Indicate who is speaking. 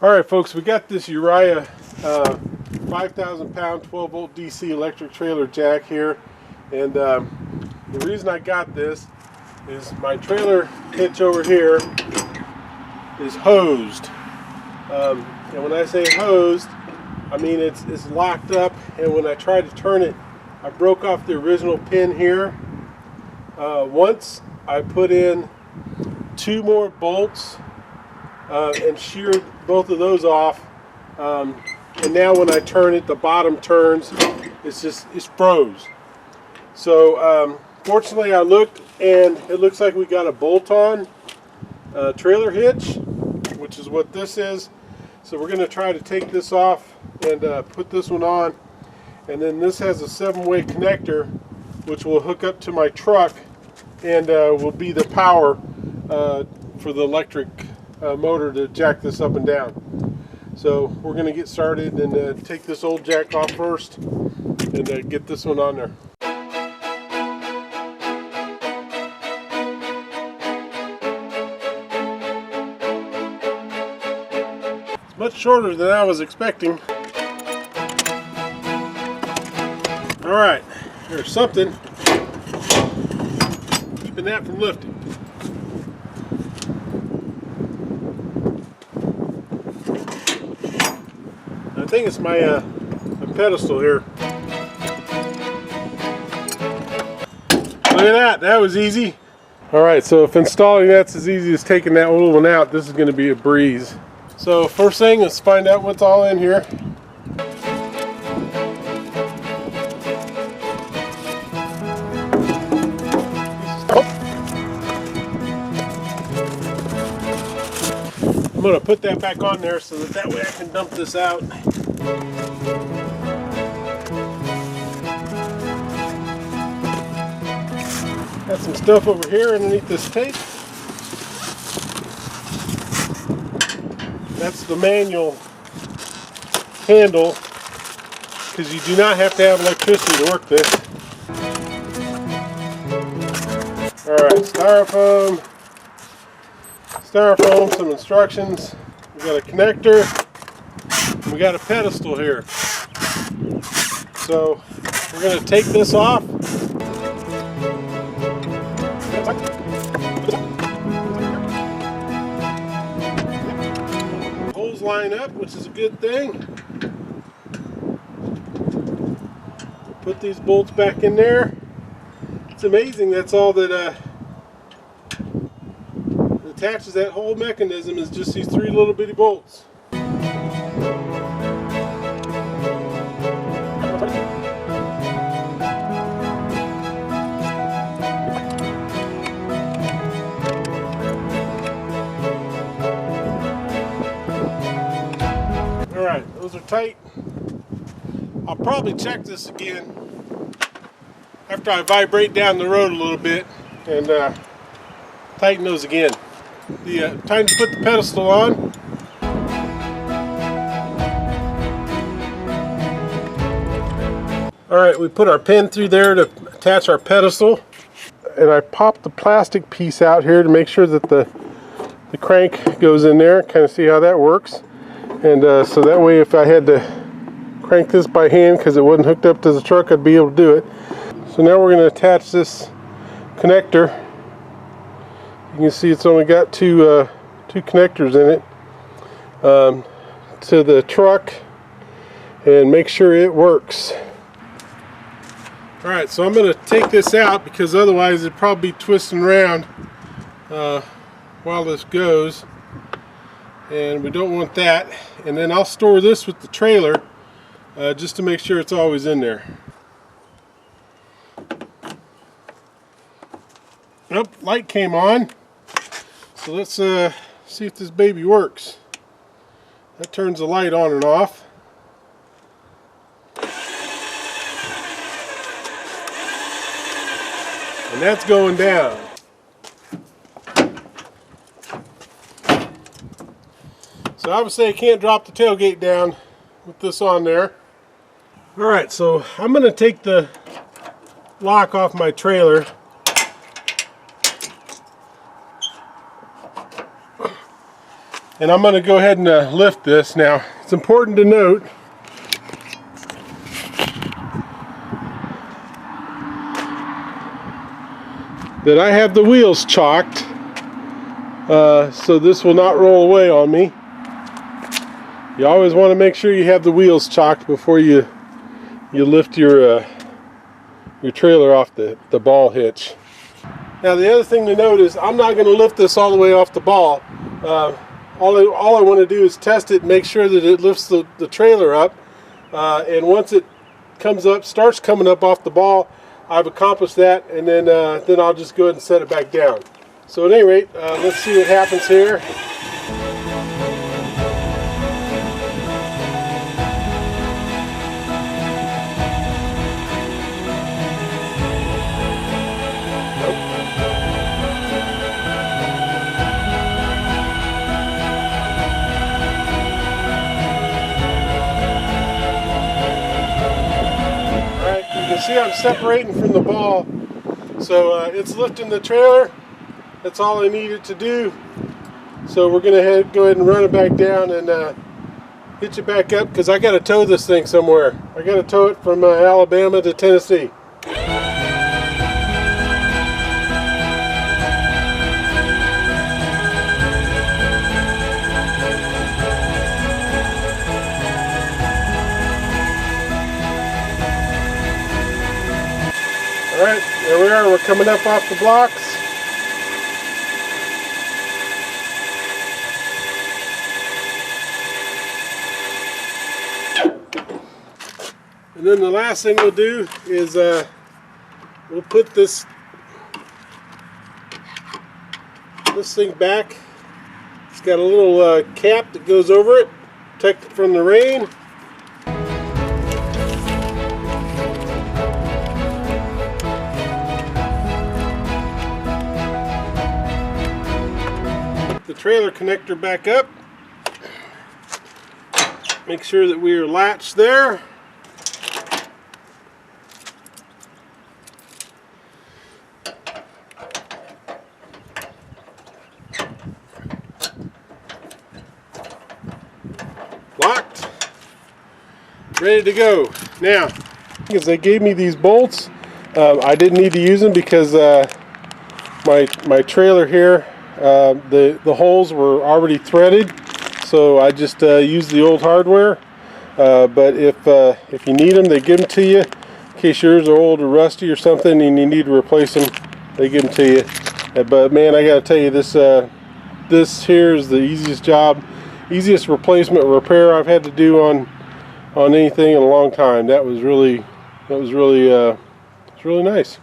Speaker 1: Alright folks, we got this URIAH 5,000 pound 12 volt DC electric trailer jack here, and the reason I got this is my trailer hitch over here is hosed, and when I say hosed, I mean it's locked up, and when I tried to turn it, I broke off the original pin here. Once I put in 2 more bolts and sheared both of those off, and now when I turn it, the bottom turns, it's froze. So fortunately I looked, and it looks like we got a bolt-on trailer hitch, which is what this is. So we're going to try to take this off and put this one on, and then this has a 7-way connector which will hook up to my truck and will be the power for the electric motor to jack this up and down. So we're going to get started and take this old jack off first and get this one on there. It's much shorter than I was expecting. Alright, there's something keeping that from lifting. I think it's my pedestal here. Look at that, that was easy. Alright, so if installing that's as easy as taking that little one out, this is going to be a breeze. So first thing, let's find out what's all in here. I'm going to put that back on there so that way I can dump this out. Got some stuff over here underneath this tape. That's the manual handle, because you do not have to have electricity to work this. Alright, styrofoam, some instructions. We got a connector, and we got a pedestal here. So we're going to take this off. Holes line up, which is a good thing. Put these bolts back in there. It's amazing, that's all that attaches that whole mechanism, is just these 3 little bitty bolts. Alright, those are tight. I'll probably check this again after I vibrate down the road a little bit and tighten those again. Time to put the pedestal on. Alright, we put our pin through there to attach our pedestal, and I popped the plastic piece out here to make sure that the crank goes in there, kind of see how that works. And so that way if I had to crank this by hand because it wasn't hooked up to the truck, I'd be able to do it. So now we're going to attach this connector. You can see it's only got two connectors in it to the truck, and make sure it works. Alright, so I'm going to take this out because otherwise it'd probably be twisting around while this goes, and we don't want that. And then I'll store this with the trailer just to make sure it's always in there. Nope, light came on. So let's see if this baby works. That turns the light on and off. And that's going down. So obviously I can't drop the tailgate down with this on there. Alright, so I'm going to take the lock off my trailer. And I'm going to go ahead and lift this. Now, it's important to note that I have the wheels chalked, so this will not roll away on me. You always want to make sure you have the wheels chalked before you lift your trailer off the ball hitch. Now the other thing to note is I'm not going to lift this all the way off the ball. All I want to do is test it and make sure that it lifts the trailer up, and once it comes up, starts coming up off the ball, I've accomplished that, and then I'll just go ahead and set it back down. So at any rate, let's see what happens here. See, I'm separating from the ball, so it's lifting the trailer. That's all I needed to do. So we're gonna go ahead and run it back down and hitch it back up, because I got to tow this thing somewhere. I got to tow it from Alabama to Tennessee. Alright, there we are. We're coming up off the blocks. And then the last thing we'll do is we'll put this thing back. It's got a little cap that goes over it, protect it from the rain. The trailer connector back up. Make sure that we are latched there. Locked. Ready to go. Now, because they gave me these bolts, I didn't need to use them because my trailer here, the holes were already threaded, so I just used the old hardware. But if you need them, they give them to you. In case yours are old or rusty or something and you need to replace them, they give them to you. But man, I gotta tell you, this here is the easiest replacement repair I've had to do on anything in a long time. That was really it's really nice.